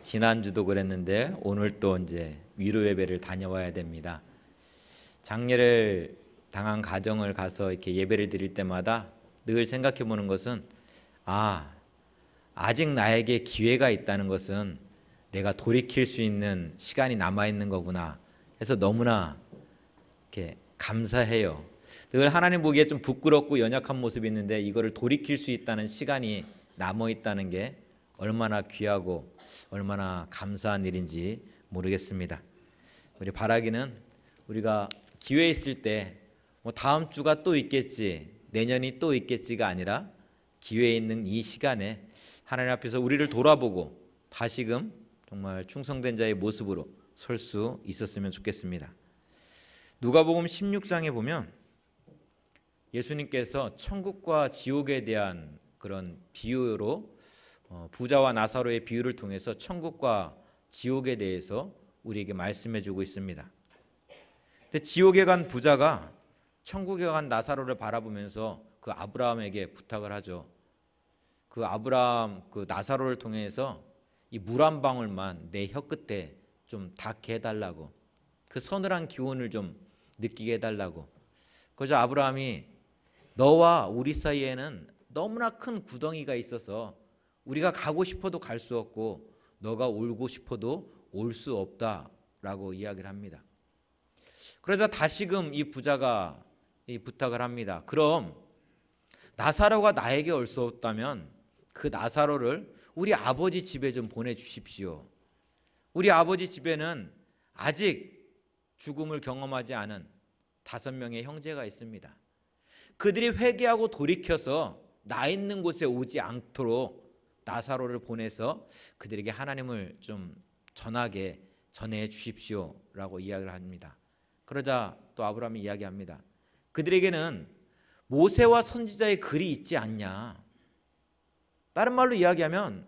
지난주도 그랬는데 오늘 또 이제 위로 예배를 다녀와야 됩니다. 장례를 당한 가정을 가서 이렇게 예배를 드릴 때마다 늘 생각해 보는 것은 아직 나에게 기회가 있다는 것은 내가 돌이킬 수 있는 시간이 남아 있는 거구나 해서 너무나 이렇게 감사해요. 늘 하나님 보기에 좀 부끄럽고 연약한 모습이 있는데 이거를 돌이킬 수 있다는 시간이 남아 있다는 게 얼마나 귀하고 얼마나 감사한 일인지 모르겠습니다. 우리 바라기는 우리가 기회 있을 때 뭐 다음 주가 또 있겠지, 내년이 또 있겠지가 아니라 기회 있는 이 시간에 하나님 앞에서 우리를 돌아보고 다시금 정말 충성된 자의 모습으로 설 수 있었으면 좋겠습니다. 누가복음 16장에 보면 예수님께서 천국과 지옥에 대한 그런 비유로 부자와 나사로의 비유를 통해서 천국과 지옥에 대해서 우리에게 말씀해 주고 있습니다. 근데 지옥에 간 부자가 천국에 간 나사로를 바라보면서 그 아브라함에게 부탁을 하죠. 그 나사로를 통해서 이 물 한 방울만 내 혀끝에 좀 닿게 해달라고, 그 서늘한 기운을 좀 느끼게 해달라고. 그래서 아브라함이 너와 우리 사이에는 너무나 큰 구덩이가 있어서 우리가 가고 싶어도 갈 수 없고 너가 울고 싶어도 올 수 없다라고 이야기를 합니다. 그러자 다시금 이 부자가 이 부탁을 합니다. 그럼 나사로가 나에게 올 수 없다면 그 나사로를 우리 아버지 집에 좀 보내주십시오. 우리 아버지 집에는 아직 죽음을 경험하지 않은 5명의 형제가 있습니다. 그들이 회개하고 돌이켜서 나 있는 곳에 오지 않도록 나사로를 보내서 그들에게 하나님을 좀 전해 주십시오 라고 이야기를 합니다. 그러자 또 아브라함이 이야기합니다. 그들에게는 모세와 선지자의 글이 있지 않냐. 다른 말로 이야기하면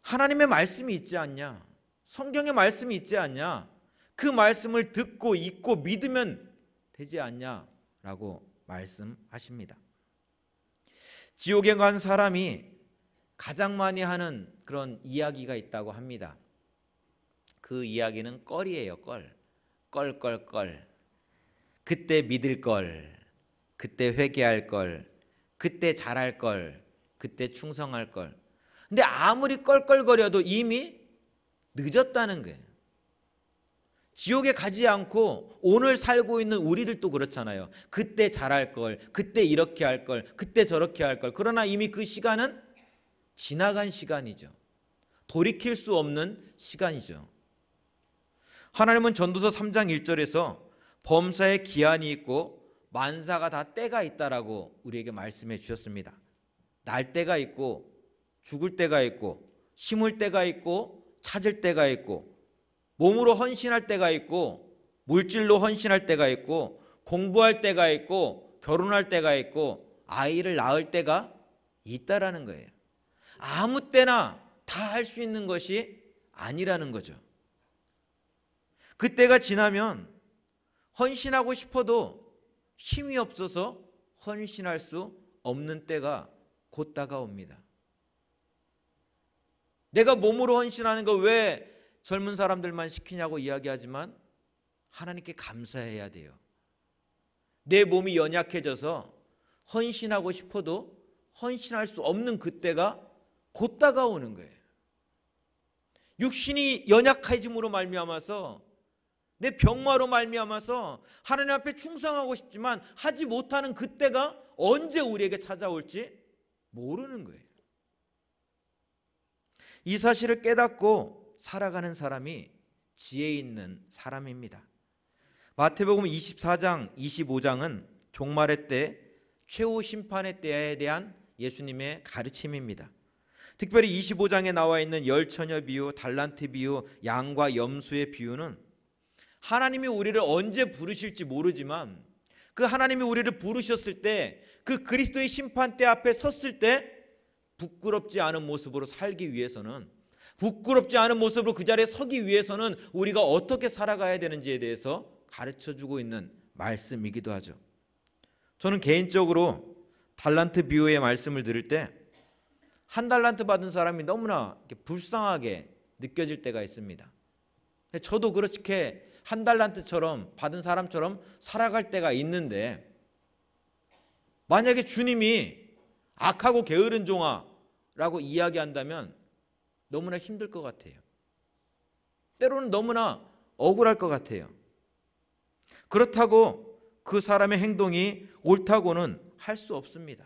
하나님의 말씀이 있지 않냐, 성경의 말씀이 있지 않냐, 그 말씀을 듣고 읽고 믿으면 되지 않냐라고 말씀하십니다. 지옥에 간 사람이 가장 많이 하는 그런 이야기가 있다고 합니다. 그 이야기는 껄이에요. 껄. 그때 믿을 걸, 그때 회개할 걸, 그때 잘할 걸, 그때 충성할 걸. 근데 아무리 껄껄거려도 이미 늦었다는 거예요. 지옥에 가지 않고 오늘 살고 있는 우리들도 그렇잖아요. 그때 잘할 걸, 그때 이렇게 할 걸, 그때 저렇게 할 걸. 그러나 이미 그 시간은 지나간 시간이죠. 돌이킬 수 없는 시간이죠. 하나님은 전도서 3장 1절에서 범사에 기한이 있고 만사가 다 때가 있다라고 우리에게 말씀해 주셨습니다. 날 때가 있고 죽을 때가 있고 심을 때가 있고 찾을 때가 있고 몸으로 헌신할 때가 있고 물질로 헌신할 때가 있고 공부할 때가 있고 결혼할 때가 있고 아이를 낳을 때가 있다라는 거예요. 아무 때나 다 할 수 있는 것이 아니라는 거죠. 그때가 지나면 헌신하고 싶어도 힘이 없어서 헌신할 수 없는 때가 곧 다가옵니다. 내가 몸으로 헌신하는 거 왜 젊은 사람들만 시키냐고 이야기하지만 하나님께 감사해야 돼요. 내 몸이 연약해져서 헌신하고 싶어도 헌신할 수 없는 그때가 곧 다가오는 거예요. 육신이 연약해짐으로 말미암아서 내 병마로 말미암아서 하나님 앞에 충성하고 싶지만 하지 못하는 그때가 언제 우리에게 찾아올지 모르는 거예요. 이 사실을 깨닫고 살아가는 사람이 지혜 있는 사람입니다. 마태복음 24장, 25장은 종말의 때, 최후 심판의 때에 대한 예수님의 가르침입니다. 특별히 25장에 나와 있는 열처녀 비유, 달란트 비유, 양과 염소의 비유는 하나님이 우리를 언제 부르실지 모르지만 그 하나님이 우리를 부르셨을 때, 그 그리스도의 심판대 앞에 섰을 때 부끄럽지 않은 모습으로 살기 위해서는, 부끄럽지 않은 모습으로 그 자리에 서기 위해서는 우리가 어떻게 살아가야 되는지에 대해서 가르쳐주고 있는 말씀이기도 하죠. 저는 개인적으로 달란트 비유의 말씀을 들을 때 한 달란트 받은 사람이 너무나 이렇게 불쌍하게 느껴질 때가 있습니다. 저도 그렇게 한 달란트처럼 받은 사람처럼 살아갈 때가 있는데, 만약에 주님이 악하고 게으른 종아라고 이야기한다면 너무나 힘들 것 같아요. 때로는 너무나 억울할 것 같아요. 그렇다고 그 사람의 행동이 옳다고는 할 수 없습니다.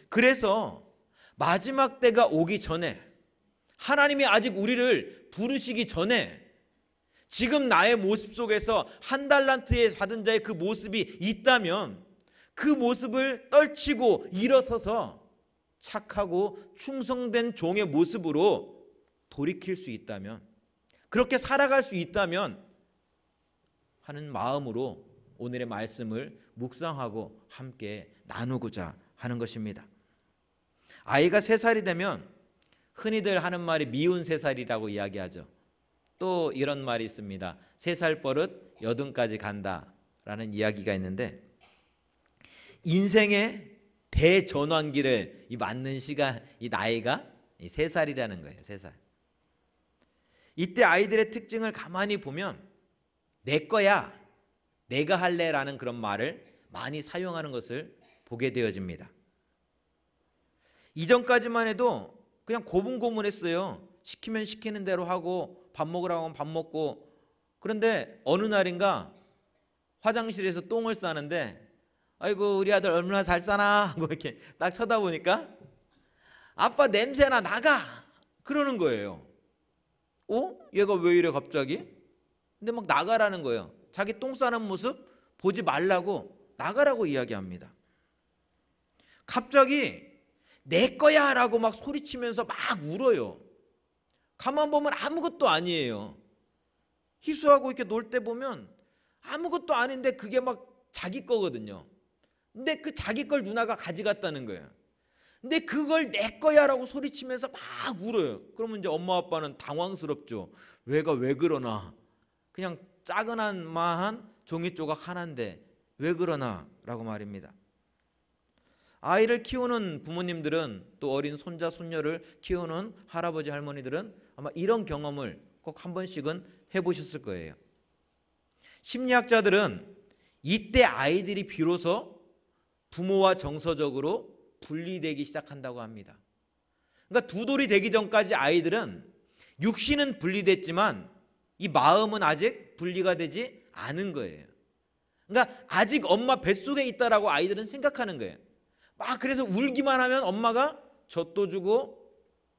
그래서 마지막 때가 오기 전에, 하나님이 아직 우리를 부르시기 전에, 지금 나의 모습 속에서 한 달란트에 받은 자의 그 모습이 있다면 그 모습을 떨치고 일어서서 착하고 충성된 종의 모습으로 돌이킬 수 있다면, 그렇게 살아갈 수 있다면 하는 마음으로 오늘의 말씀을 묵상하고 함께 나누고자 하는 것입니다. 아이가 3살이 되면 흔히들 하는 말이 미운 3살이라고 이야기하죠. 또 이런 말이 있습니다. 3살 버릇 80까지 간다라는 이야기가 있는데, 인생의 대전환기를 맞는 시간, 이 나이가 3살이라는 거예요. 3살. 이때 아이들의 특징을 가만히 보면 내 거야, 내가 할래라는 그런 말을 많이 사용하는 것을 보게 되어집니다. 이전까지만 해도 그냥 고분고분했어요. 시키면 시키는 대로 하고 밥 먹으라고 하면 밥 먹고. 그런데 어느 날인가 화장실에서 똥을 싸는데, 아이고 우리 아들 얼마나 잘 싸나 하고 이렇게 딱 쳐다보니까 아빠 냄새나, 나가 그러는 거예요. 얘가 왜 이래 갑자기? 근데 막 나가라는 거예요. 자기 똥 싸는 모습 보지 말라고 나가라고 이야기합니다. 갑자기 내 거야 라고 막 소리치면서 막 울어요. 가만 보면 아무것도 아니에요. 희수하고 이렇게 놀 때 보면 아무것도 아닌데 그게 막 자기 거거든요. 근데 그 자기 걸 누나가 가져갔다는 거예요. 근데 그걸 내 거야 라고 소리치면서 막 울어요. 그러면 이제 엄마 아빠는 당황스럽죠. 왜가 왜 그러나? 그냥 짜그만한 종이 조각 하나인데 왜 그러나? 라고 말입니다. 아이를 키우는 부모님들은, 또 어린 손자 손녀를 키우는 할아버지 할머니들은 아마 이런 경험을 꼭 한 번씩은 해보셨을 거예요. 심리학자들은 이때 아이들이 비로소 부모와 정서적으로 분리되기 시작한다고 합니다. 그러니까 두 돌이 되기 전까지 아이들은 육신은 분리됐지만 이 마음은 아직 분리가 되지 않은 거예요. 그러니까 아직 엄마 뱃속에 있다라고 아이들은 생각하는 거예요. 막 그래서 울기만 하면 엄마가 젖도 주고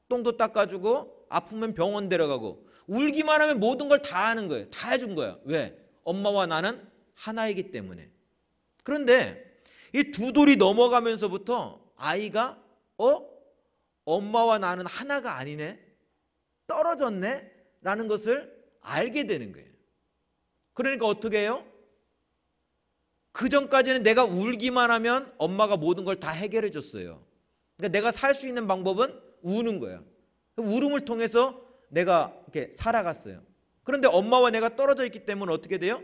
똥도 닦아주고 아프면 병원 데려가고, 울기만 하면 모든 걸 다 하는 거예요. 다 해준 거예요. 왜? 엄마와 나는 하나이기 때문에. 그런데 이 두 돌이 넘어가면서부터 아이가 엄마와 나는 하나가 아니네, 떨어졌네 라는 것을 알게 되는 거예요. 그러니까 어떻게 해요? 그 전까지는 내가 울기만 하면 엄마가 모든 걸 다 해결해 줬어요. 그러니까 내가 살 수 있는 방법은 우는 거예요. 울음을 통해서 내가 이렇게 살아갔어요. 그런데 엄마와 내가 떨어져 있기 때문에 어떻게 돼요?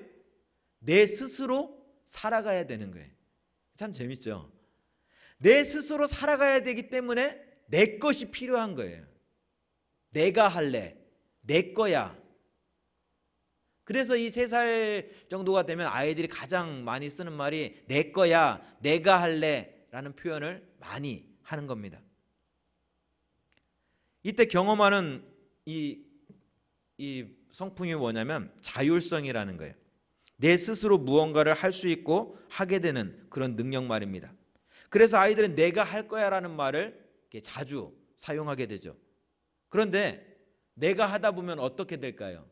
내 스스로 살아가야 되는 거예요. 참 재밌죠? 내 스스로 살아가야 되기 때문에 내 것이 필요한 거예요. 내가 할래, 내 거야. 그래서 이 3살 정도가 되면 아이들이 가장 많이 쓰는 말이 내 거야, 내가 할래 라는 표현을 많이 하는 겁니다. 이때 경험하는 이 성품이 뭐냐면 자율성이라는 거예요. 내 스스로 무언가를 할 수 있고 하게 되는 그런 능력 말입니다. 그래서 아이들은 내가 할 거야 라는 말을 자주 사용하게 되죠. 그런데 내가 하다 보면 어떻게 될까요?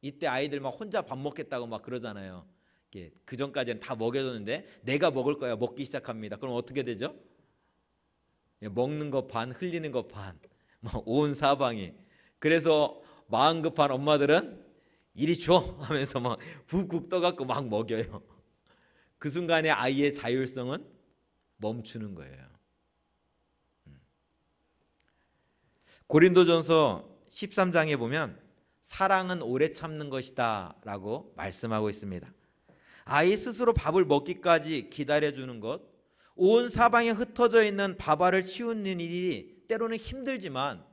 이때 아이들 막 혼자 밥 먹겠다고 막 그러잖아요. 그 전까지는 다 먹여줬는데 내가 먹을 거야 먹기 시작합니다. 그럼 어떻게 되죠? 먹는 거 반, 흘리는 거 반, 온 사방이. 그래서 마음 급한 엄마들은 이리 줘 하면서 막 북북 떠갖고 막 먹여요. 그 순간에 아이의 자율성은 멈추는 거예요. 고린도전서 13장에 보면 사랑은 오래 참는 것이다 라고 말씀하고 있습니다. 아이 스스로 밥을 먹기까지 기다려주는 것, 온 사방에 흩어져 있는 밥알을 치우는 일이 때로는 힘들지만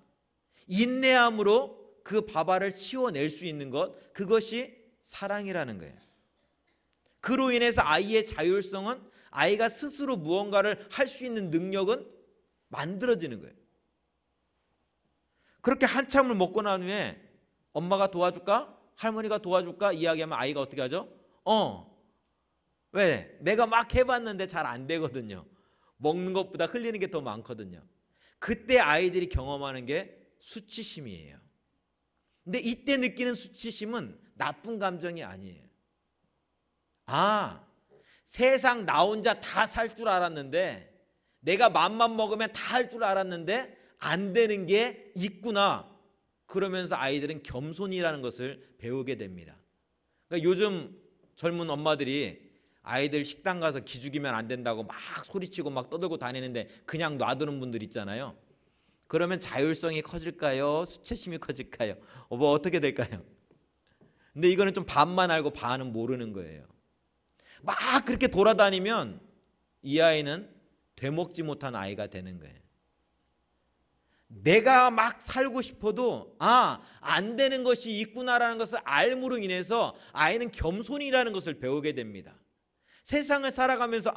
인내함으로 그 바바를 치워낼 수 있는 것, 그것이 사랑이라는 거예요. 그로 인해서 아이의 자율성은, 아이가 스스로 무언가를 할 수 있는 능력은 만들어지는 거예요. 그렇게 한참을 먹고 난 후에 엄마가 도와줄까? 할머니가 도와줄까? 이야기하면 아이가 어떻게 하죠? 왜? 내가 막 해봤는데 잘 안 되거든요. 먹는 것보다 흘리는 게 더 많거든요. 그때 아이들이 경험하는 게 수치심이에요. 근데 이때 느끼는 수치심은 나쁜 감정이 아니에요. 세상 나 혼자 다 살 줄 알았는데, 내가 맘만 먹으면 다 할 줄 알았는데 안 되는 게 있구나. 그러면서 아이들은 겸손이라는 것을 배우게 됩니다. 그러니까 요즘 젊은 엄마들이 아이들 식당 가서 기죽이면 안 된다고 막 소리치고 막 떠들고 다니는데 그냥 놔두는 분들 있잖아요. 그러면 자율성이 커질까요? 수치심이 커질까요? 뭐 어떻게 될까요? 근데 이거는 좀 반만 알고 반은 모르는 거예요. 막 그렇게 돌아다니면 이 아이는 되먹지 못한 아이가 되는 거예요. 내가 막 살고 싶어도 안 되는 것이 있구나라는 것을 알므로 인해서 아이는 겸손이라는 것을 배우게 됩니다. 세상을 살아가면서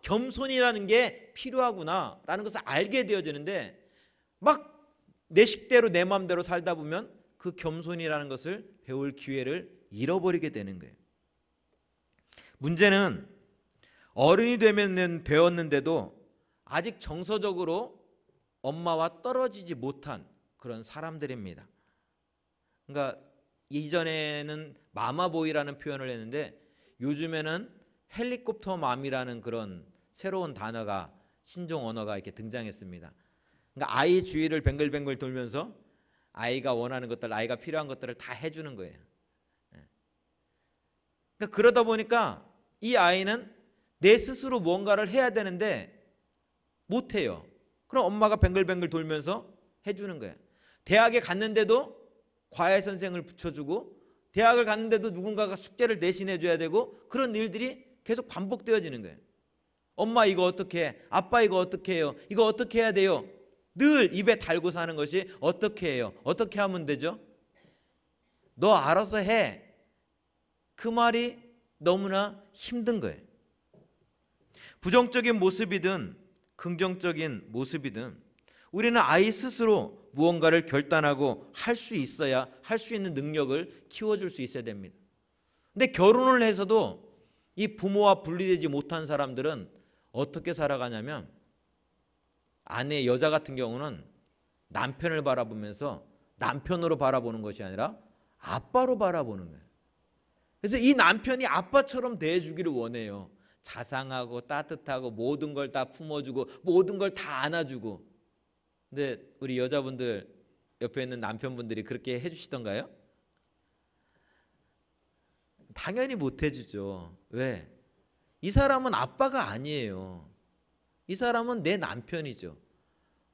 겸손이라는 게 필요하구나라는 것을 알게 되어지는데, 막 내 식대로 내 마음대로 살다 보면 그 겸손이라는 것을 배울 기회를 잃어버리게 되는 거예요. 문제는 어른이 되면 배웠는데도 아직 정서적으로 엄마와 떨어지지 못한 그런 사람들입니다. 그러니까 이전에는 마마보이라는 표현을 했는데 요즘에는 헬리콥터 맘이라는 그런 새로운 단어가, 신종 언어가 이렇게 등장했습니다. 그러니까 아이 주위를 뱅글뱅글 돌면서 아이가 원하는 것들, 아이가 필요한 것들을 다 해주는 거예요. 그러니까 그러다 보니까 이 아이는 내 스스로 뭔가를 해야 되는데 못해요. 그럼 엄마가 뱅글뱅글 돌면서 해주는 거예요. 대학에 갔는데도 과외 선생을 붙여주고, 대학을 갔는데도 누군가가 숙제를 대신해줘야 되고, 그런 일들이 계속 반복되어지는 거예요. 엄마 이거 어떻게 해? 아빠 이거 어떻게 해요? 이거 어떻게 해야 돼요? 늘 입에 달고 사는 것이 어떻게 해요? 어떻게 하면 되죠? 너 알아서 해. 그 말이 너무나 힘든 거예요. 부정적인 모습이든 긍정적인 모습이든 우리는 아이 스스로 무언가를 결단하고 할 수 있어야, 할 수 있는 능력을 키워줄 수 있어야 됩니다. 근데 결혼을 해서도 이 부모와 분리되지 못한 사람들은 어떻게 살아가냐면, 아내, 여자 같은 경우는 남편을 바라보면서 남편으로 바라보는 것이 아니라 아빠로 바라보는 거예요. 그래서 이 남편이 아빠처럼 대해주기를 원해요. 자상하고 따뜻하고 모든 걸 다 품어주고 모든 걸 다 안아주고. 근데 우리 여자분들 옆에 있는 남편분들이 그렇게 해주시던가요? 당연히 못 해주죠. 왜? 이 사람은 아빠가 아니에요. 이 사람은 내 남편이죠.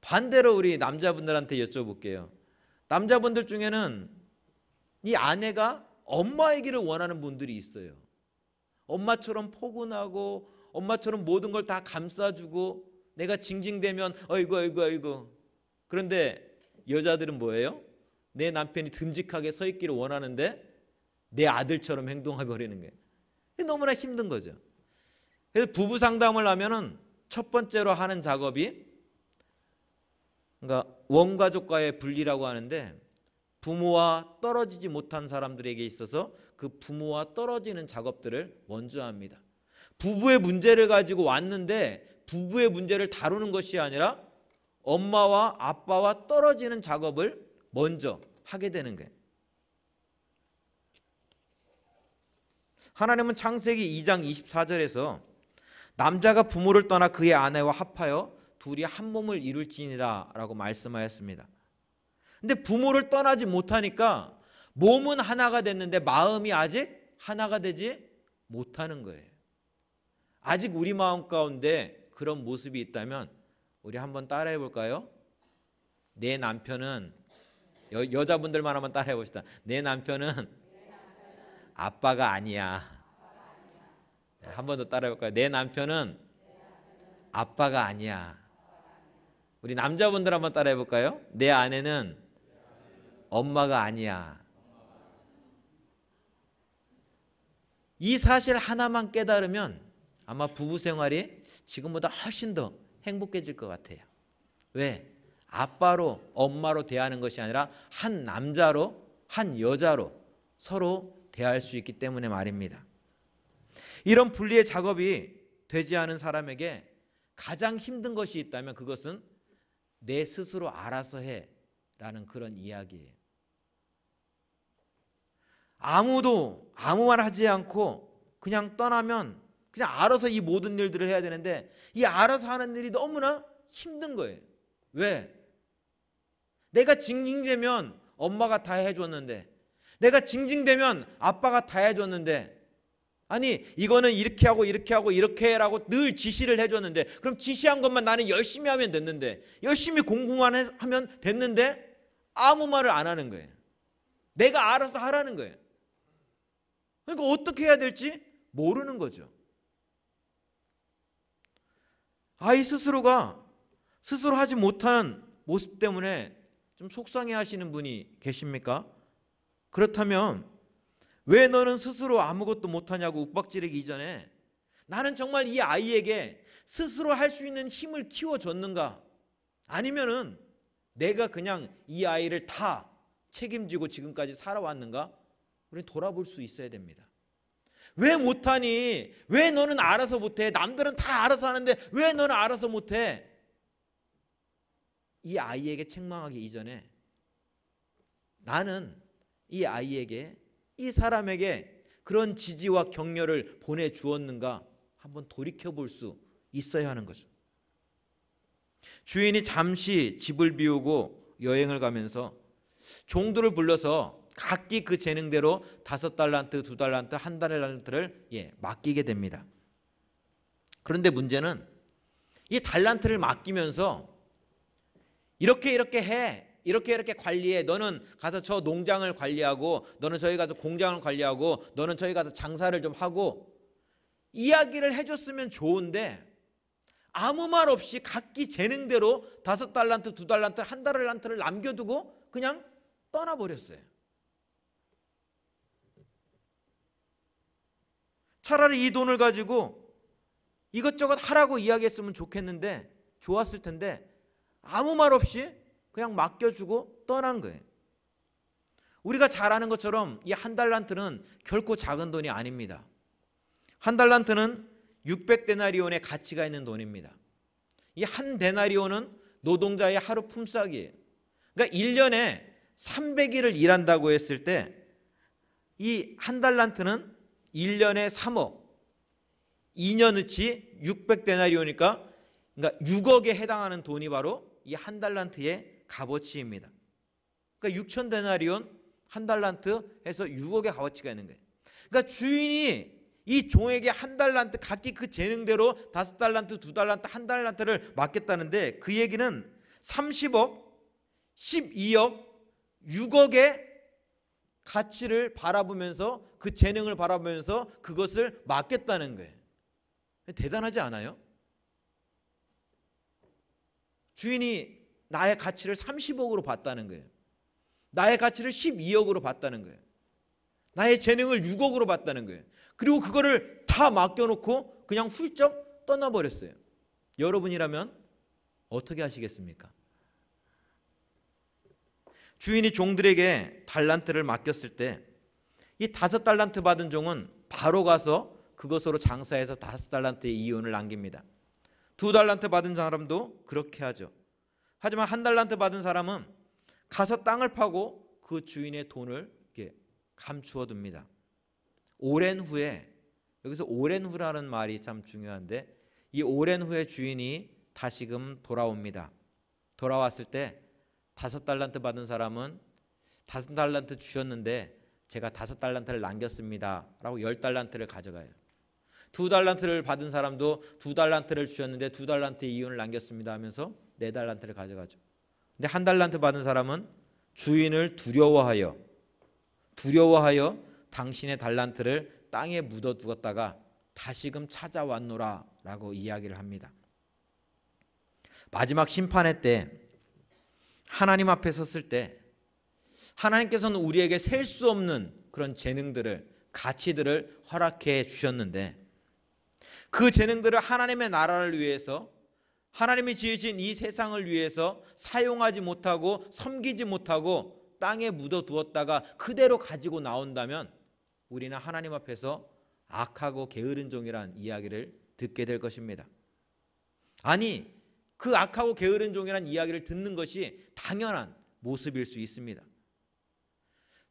반대로 우리 남자분들한테 여쭤볼게요. 남자분들 중에는 이 아내가 엄마이기를 원하는 분들이 있어요. 엄마처럼 포근하고 엄마처럼 모든 걸 다 감싸주고 내가 징징대면 어이구. 그런데 여자들은 뭐예요? 내 남편이 듬직하게 서 있기를 원하는데 내 아들처럼 행동해버리는 거예요. 너무나 힘든 거죠. 그래서 부부 상담을 하면은 첫 번째로 하는 작업이, 그러니까 원가족과의 분리라고 하는데, 부모와 떨어지지 못한 사람들에게 있어서 그 부모와 떨어지는 작업들을 먼저 합니다. 부부의 문제를 가지고 왔는데 부부의 문제를 다루는 것이 아니라 엄마와 아빠와 떨어지는 작업을 먼저 하게 되는 거예요. 하나님은 창세기 2장 24절에서 남자가 부모를 떠나 그의 아내와 합하여 둘이 한 몸을 이룰지니라 라고 말씀하였습니다. 근데 부모를 떠나지 못하니까 몸은 하나가 됐는데 마음이 아직 하나가 되지 못하는 거예요. 아직 우리 마음 가운데 그런 모습이 있다면 우리 한번 따라해 볼까요? 내 남편은, 여자분들만 한번 따라해 봅시다. 내 남편은 아빠가 아니야. 한 번 더 따라해 볼까요? 내 남편은 아빠가 아니야. 우리 남자분들 한번 따라해 볼까요? 내 아내는 엄마가 아니야. 이 사실 하나만 깨달으면 아마 부부 생활이 지금보다 훨씬 더 행복해질 것 같아요. 왜? 아빠로, 엄마로 대하는 것이 아니라 한 남자로, 한 여자로 서로 대할 수 있기 때문에 말입니다. 이런 분리의 작업이 되지 않은 사람에게 가장 힘든 것이 있다면 그것은 내 스스로 알아서 해 라는 그런 이야기예요. 아무도 아무 말 하지 않고 그냥 떠나면 그냥 알아서 이 모든 일들을 해야 되는데 이 알아서 하는 일이 너무나 힘든 거예요. 왜? 내가 징징대면 엄마가 다 해줬는데, 내가 징징대면 아빠가 다 해줬는데, 아니 이거는 이렇게 하고 이렇게 하고 이렇게 해라고 늘 지시를 해줬는데, 그럼 지시한 것만 나는 열심히 하면 됐는데, 열심히 공부만 하면 됐는데 아무 말을 안 하는 거예요. 내가 알아서 하라는 거예요. 그러니까 어떻게 해야 될지 모르는 거죠. 아이 스스로가 스스로 하지 못한 모습 때문에 좀 속상해 하시는 분이 계십니까? 그렇다면 왜 너는 스스로 아무것도 못하냐고 윽박지르기 이전에 나는 정말 이 아이에게 스스로 할 수 있는 힘을 키워줬는가? 아니면은 내가 그냥 이 아이를 다 책임지고 지금까지 살아왔는가? 우리는 돌아볼 수 있어야 됩니다. 왜 못하니? 왜 너는 알아서 못해? 남들은 다 알아서 하는데 왜 너는 알아서 못해? 이 아이에게 책망하기 이전에 나는 이 아이에게, 이 사람에게 그런 지지와 격려를 보내주었는가 한번 돌이켜볼 수 있어야 하는 거죠. 주인이 잠시 집을 비우고 여행을 가면서 종들을 불러서 각기 그 재능대로 5달란트, 2달란트, 1달란트를 맡기게 됩니다. 그런데 문제는 이 달란트를 맡기면서 이렇게 해, 이렇게 관리해, 너는 가서 저 농장을 관리하고, 너는 저기 가서 공장을 관리하고, 너는 저기 가서 장사를 좀 하고, 이야기를 해줬으면 좋은데 아무 말 없이 각기 재능대로 5달란트, 2달란트, 1달란트를 남겨두고 그냥 떠나버렸어요. 차라리 이 돈을 가지고 이것저것 하라고 이야기했으면 좋겠는데, 좋았을 텐데 아무 말 없이 그냥 맡겨주고 떠난 거예요. 우리가 잘 아는 것처럼 이 1달란트는 결코 작은 돈이 아닙니다. 1달란트는 600데나리온의 가치가 있는 돈입니다. 이 1데나리온은 노동자의 하루 품삯이에요. 그러니까 1년에 300일을 일한다고 했을 때 이 1달란트는 1년에 3억, 2년어치 600데나리온이니까 그러니까 6억에 해당하는 돈이 바로 이 1달란트의 값어치입니다. 그러니까 6,000데나리온 1달란트 해서 6억의 값어치가 있는 거예요. 그러니까 주인이 이 종에게 1달란트 각기 그 재능대로 5달란트, 2달란트, 1달란트를 맡겼다는데 그 얘기는 30억, 12억, 6억의 가치를 바라보면서 그 재능을 바라보면서 그것을 맡겼다는 거예요. 대단하지 않아요? 주인이 나의 가치를 30억으로 봤다는 거예요. 나의 가치를 12억으로 봤다는 거예요. 나의 재능을 6억으로 봤다는 거예요. 그리고 그거를 다 맡겨놓고 그냥 훌쩍 떠나버렸어요. 여러분이라면 어떻게 하시겠습니까? 주인이 종들에게 달란트를 맡겼을 때 이 5달란트 받은 종은 바로 가서 그것으로 장사해서 5달란트의 이윤을 남깁니다. 2달란트 받은 사람도 그렇게 하죠. 하지만 1달란트 받은 사람은 가서 땅을 파고 그 주인의 돈을 이렇게 감추어 둡니다. 오랜 후에, 여기서 오랜 후라는 말이 참 중요한데 이 오랜 후에 주인이 다시금 돌아옵니다. 돌아왔을 때 5달란트 받은 사람은 5달란트 주셨는데 제가 5달란트를 남겼습니다 라고 10달란트를 가져가요. 2달란트를 받은 사람도 2달란트를 주셨는데 2달란트의 이윤을 남겼습니다 하면서 4달란트를 가져가죠. 근데 1달란트 받은 사람은 주인을 두려워하여 당신의 달란트를 땅에 묻어두었다가 다시금 찾아왔노라 라고 이야기를 합니다. 마지막 심판의 때 하나님 앞에 섰을 때 하나님께서는 우리에게 셀 수 없는 그런 재능들을, 가치들을 허락해 주셨는데 그 재능들을 하나님의 나라를 위해서, 하나님이 지으신 이 세상을 위해서 사용하지 못하고 섬기지 못하고 땅에 묻어두었다가 그대로 가지고 나온다면 우리는 하나님 앞에서 악하고 게으른 종이라는 이야기를 듣게 될 것입니다. 아니, 그 악하고 게으른 종이라는 이야기를 듣는 것이 당연한 모습일 수 있습니다.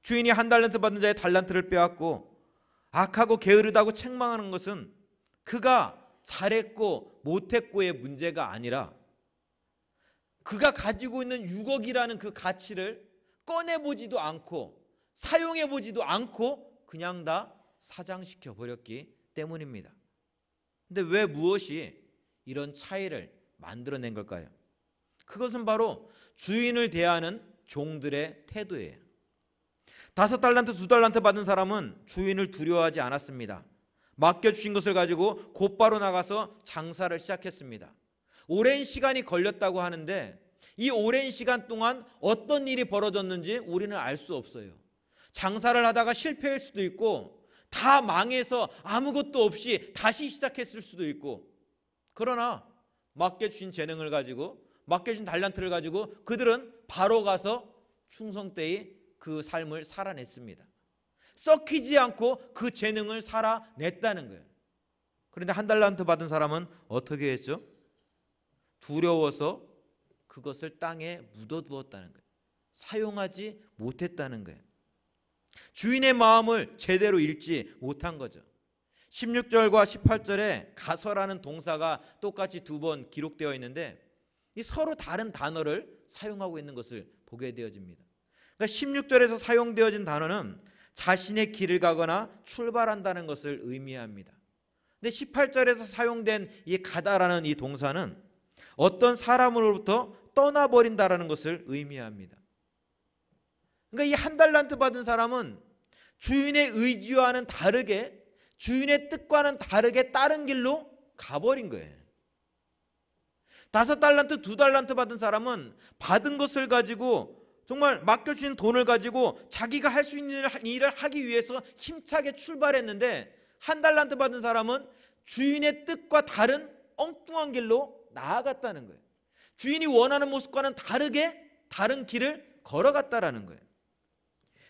주인이 한 달란트 받은 자의 달란트를 빼앗고 악하고 게으르다고 책망하는 것은 그가 잘했고 못했고의 문제가 아니라 그가 가지고 있는 6억이라는 그 가치를 꺼내보지도 않고 사용해보지도 않고 그냥 다 사장시켜 버렸기 때문입니다. 근데 왜 무엇이 이런 차이를 만들어낸 걸까요? 그것은 바로 주인을 대하는 종들의 태도예요. 5달란트, 2달란트 받은 사람은 주인을 두려워하지 않았습니다. 맡겨주신 것을 가지고 곧바로 나가서 장사를 시작했습니다. 오랜 시간이 걸렸다고 하는데 이 오랜 시간 동안 어떤 일이 벌어졌는지 우리는 알 수 없어요. 장사를 하다가 실패할 수도 있고 다 망해서 아무것도 없이 다시 시작했을 수도 있고, 그러나 맡겨주신 재능을 가지고, 맡겨주신 달란트를 가지고 그들은 바로 가서 충성되이 그 삶을 살아냈습니다. 썩히지 않고 그 재능을 살아냈다는 거예요. 그런데 한 달란트 받은 사람은 어떻게 했죠? 두려워서 그것을 땅에 묻어두었다는 거예요. 사용하지 못했다는 거예요. 주인의 마음을 제대로 읽지 못한 거죠. 16절과 18절에 가서라는 동사가 똑같이 2번 기록되어 있는데 이 서로 다른 단어를 사용하고 있는 것을 보게 되어집니다. 그러니까 16절에서 사용되어진 단어는 자신의 길을 가거나 출발한다는 것을 의미합니다. 근데 18절에서 사용된 이 가다라는 이 동사는 어떤 사람으로부터 떠나버린다라는 것을 의미합니다. 그러니까 이 한 달란트 받은 사람은 주인의 의지와는 다르게, 주인의 뜻과는 다르게 다른 길로 가버린 거예요. 5달란트, 2달란트 받은 사람은 받은 것을 가지고 정말 맡겨주신 돈을 가지고 자기가 할 수 있는 일을 하기 위해서 힘차게 출발했는데 한 달란트 받은 사람은 주인의 뜻과 다른 엉뚱한 길로 나아갔다는 거예요. 주인이 원하는 모습과는 다르게 다른 길을 걸어갔다라는 거예요.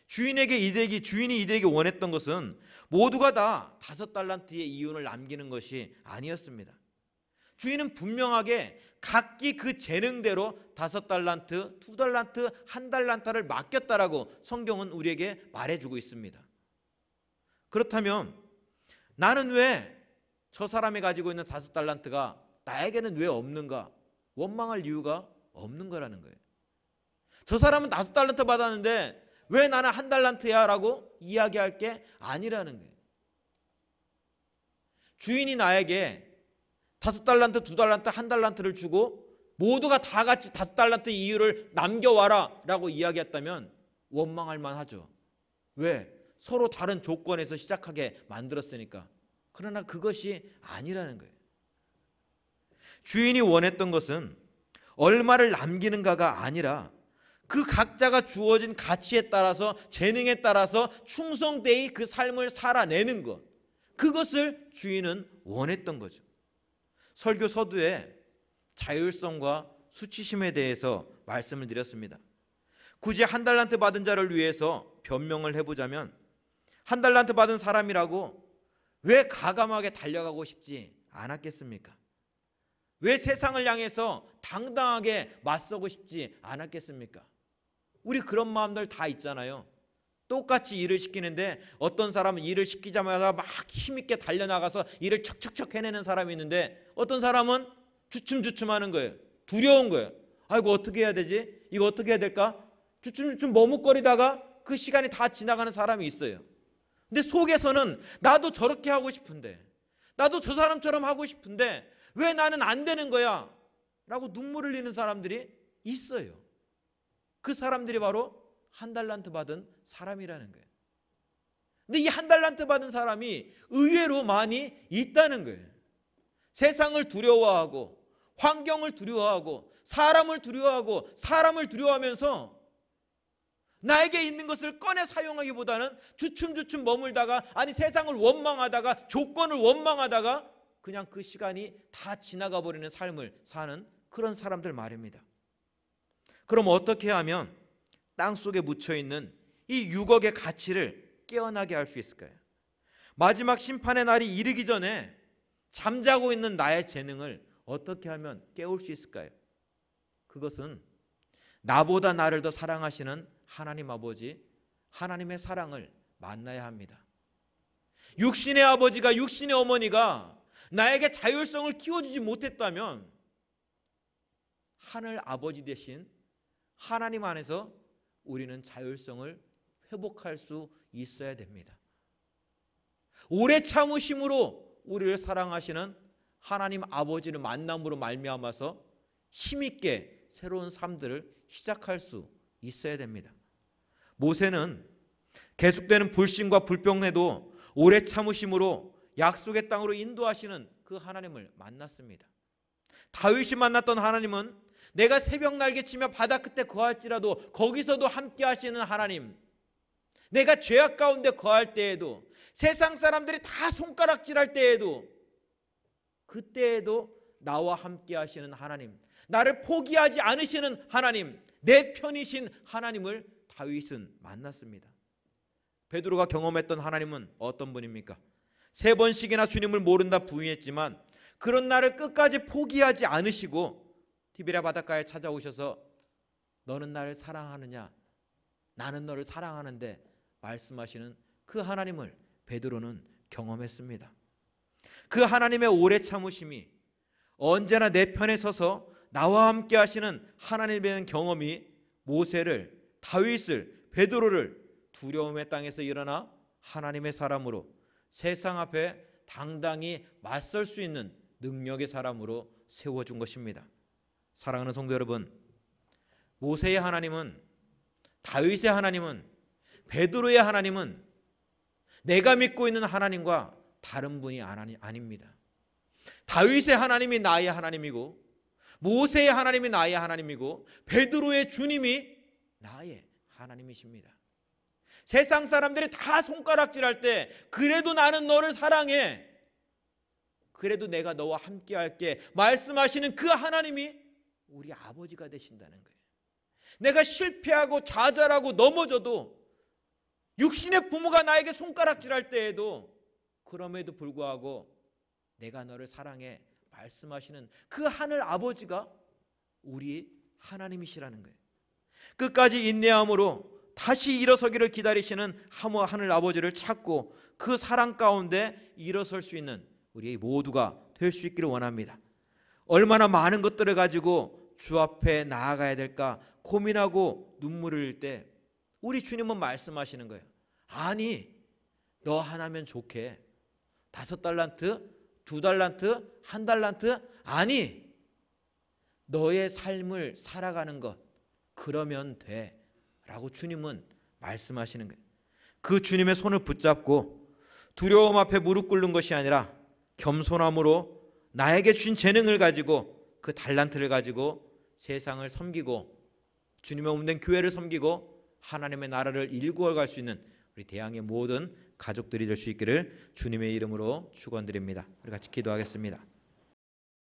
주인이 이들에게 원했던 것은 모두가 다 5달란트의 이윤을 남기는 것이 아니었습니다. 주인은 분명하게 각기 그 재능대로 5달란트, 2달란트, 1달란트를 맡겼다라고 성경은 우리에게 말해주고 있습니다. 그렇다면 나는 왜 저 사람이 가지고 있는 5달란트가 나에게는 왜 없는가? 원망할 이유가 없는 거라는 거예요. 저 사람은 5달란트 받았는데 왜 나는 1달란트야? 라고 이야기할 게 아니라는 거예요. 주인이 나에게 5달란트, 2달란트, 1달란트를 주고 모두가 다 같이 5달란트 이유를 남겨와라 라고 이야기했다면 원망할 만하죠. 왜? 서로 다른 조건에서 시작하게 만들었으니까. 그러나 그것이 아니라는 거예요. 주인이 원했던 것은 얼마를 남기는가가 아니라 그 각자가 주어진 가치에 따라서, 재능에 따라서 충성되이 그 삶을 살아내는 것, 그것을 주인은 원했던 거죠. 설교 서두에 자율성과 수치심에 대해서 말씀을 드렸습니다. 굳이 1달란트 받은 자를 위해서 변명을 해보자면 1달란트 받은 사람이라고 왜 가감하게 달려가고 싶지 않았겠습니까? 왜 세상을 향해서 당당하게 맞서고 싶지 않았겠습니까? 우리 그런 마음들 다 있잖아요. 똑같이 일을 시키는데 어떤 사람은 일을 시키자마자 막 힘있게 달려나가서 일을 척척척 해내는 사람이 있는데 어떤 사람은 주춤주춤하는 거예요. 두려운 거예요. 아이고 어떻게 해야 되지? 이거 어떻게 해야 될까? 주춤주춤 머뭇거리다가 그 시간이 다 지나가는 사람이 있어요. 근데 속에서는 나도 저렇게 하고 싶은데, 나도 저 사람처럼 하고 싶은데 왜 나는 안 되는 거야? 라고 눈물을 흘리는 사람들이 있어요. 그 사람들이 바로 1달란트 받은 사람이라는 거예요. 근데 이 1달란트 받은 사람이 의외로 많이 있다는 거예요. 세상을 두려워하고 환경을 두려워하고 사람을 두려워하고 사람을 두려워하면서 나에게 있는 것을 꺼내 사용하기보다는 주춤주춤 머물다가 아니 세상을 원망하다가 조건을 원망하다가 그냥 그 시간이 다 지나가 버리는 삶을 사는 그런 사람들 말입니다. 그럼 어떻게 하면 땅속에 묻혀있는 이 6억의 가치를 깨어나게 할 수 있을까요? 마지막 심판의 날이 이르기 전에 잠자고 있는 나의 재능을 어떻게 하면 깨울 수 있을까요? 그것은 나보다 나를 더 사랑하시는 하나님 아버지, 하나님의 사랑을 만나야 합니다. 육신의 아버지가, 육신의 어머니가 나에게 자율성을 키워주지 못했다면 하늘 아버지 대신 하나님 안에서 우리는 자율성을 회복할 수 있어야 됩니다. 오래 참으심으로 우리를 사랑하시는 하나님 아버지를 만남으로 말미암아서 힘있게 새로운 삶들을 시작할 수 있어야 됩니다. 모세는 계속되는 불신과 불평에도 오래 참으심으로 약속의 땅으로 인도하시는 그 하나님을 만났습니다. 다윗이 만났던 하나님은 내가 새벽 날개치며 바다 끝에 거할지라도 거기서도 함께 하시는 하나님, 내가 죄악 가운데 거할 때에도 세상 사람들이 다 손가락질할 때에도 그때에도 나와 함께 하시는 하나님, 나를 포기하지 않으시는 하나님, 내 편이신 하나님을 다윗은 만났습니다. 베드로가 경험했던 하나님은 어떤 분입니까? 3번씩이나 주님을 모른다 부인했지만 그런 나를 끝까지 포기하지 않으시고 티베리아 바닷가에 찾아오셔서 너는 나를 사랑하느냐? 나는 너를 사랑하는데 말씀하시는 그 하나님을 베드로는 경험했습니다. 그 하나님의 오래 참으심이 언제나 내 편에 서서 나와 함께 하시는 하나님에 대한 경험이 모세를, 다윗을, 베드로를 두려움의 땅에서 일어나 하나님의 사람으로 세상 앞에 당당히 맞설 수 있는 능력의 사람으로 세워준 것입니다. 사랑하는 성도 여러분, 모세의 하나님은, 다윗의 하나님은, 베드로의 하나님은 내가 믿고 있는 하나님과 다른 분이 아닙니다. 다윗의 하나님이 나의 하나님이고 모세의 하나님이 나의 하나님이고 베드로의 주님이 나의 하나님이십니다. 세상 사람들이 다 손가락질할 때 그래도 나는 너를 사랑해, 그래도 내가 너와 함께 할게 말씀하시는 그 하나님이 우리 아버지가 되신다는 거예요. 내가 실패하고 좌절하고 넘어져도 육신의 부모가 나에게 손가락질할 때에도 그럼에도 불구하고 내가 너를 사랑해 말씀하시는 그 하늘 아버지가 우리 하나님이시라는 거예요. 끝까지 인내함으로 다시 일어서기를 기다리시는 하늘 아버지를 찾고 그 사랑 가운데 일어설 수 있는 우리 모두가 될 수 있기를 원합니다. 얼마나 많은 것들을 가지고 주 앞에 나아가야 될까 고민하고 눈물을 흘릴 때 우리 주님은 말씀하시는 거예요. 아니, 너 하나면 좋게. 5달란트, 2달란트, 1달란트? 아니, 너의 삶을 살아가는 것, 그러면 돼. 라고 주님은 말씀하시는 거예요. 그 주님의 손을 붙잡고 두려움 앞에 무릎 꿇는 것이 아니라 겸손함으로 나에게 주신 재능을 가지고 그 달란트를 가지고 세상을 섬기고 주님의 몸된 교회를 섬기고 하나님의 나라를 일구어 갈 수 있는 우리 대항의 모든 가족들이 될 수 있기를 주님의 이름으로 축원드립니다. 우리 같이 기도하겠습니다.